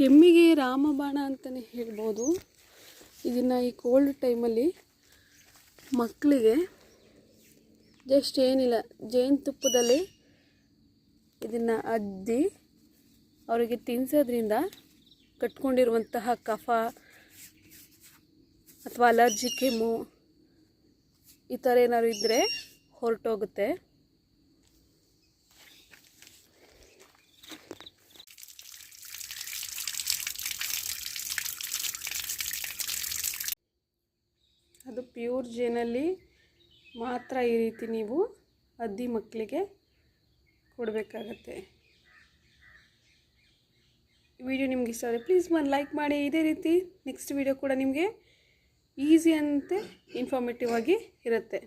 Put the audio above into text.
ಕೆಮ್ಮಿಗೆ ರಾಮಬಾಣ ಅಂತಲೇ ಹೇಳ್ಬೋದು. ಇದನ್ನು ಈ ಕೋಲ್ಡ್ ಟೈಮಲ್ಲಿ ಮಕ್ಕಳಿಗೆ ಜಸ್ಟ್ ಏನಿಲ್ಲ, ಜೇನುತುಪ್ಪದಲ್ಲಿ ಇದನ್ನು ಅದ್ದಿ ಅವರಿಗೆ ತಿನ್ನಿಸೋದ್ರಿಂದ ಕಟ್ಕೊಂಡಿರುವಂತಹ ಕಫ ಅಥವಾ ಅಲರ್ಜಿ, ಕೆಮ್ಮು ಈ ಥರ ಏನಾದ್ರು ಇದ್ದರೆ ಹೊರಟೋಗುತ್ತೆ. ಅದು ಪ್ಯೂರ್ ಜೇನಲ್ಲಿ ಮಾತ್ರ ಈ ರೀತಿ ನೀವು ಅದ್ದಿ ಮಕ್ಕಳಿಗೆ ಕೊಡಬೇಕಾಗತ್ತೆ. ವಿಡಿಯೋ ನಿಮ್ಗೆ ಇಷ್ಟ ಆದರೆ ಪ್ಲೀಸ್ ಒಂದು ಲೈಕ್ ಮಾಡಿ. ಇದೇ ರೀತಿ ನೆಕ್ಸ್ಟ್ ವಿಡಿಯೋ ಕೂಡ ನಿಮಗೆ ಈಸಿ ಅಂತೆ ಇನ್ಫಾರ್ಮೇಟಿವ್ ಆಗಿ ಇರುತ್ತೆ.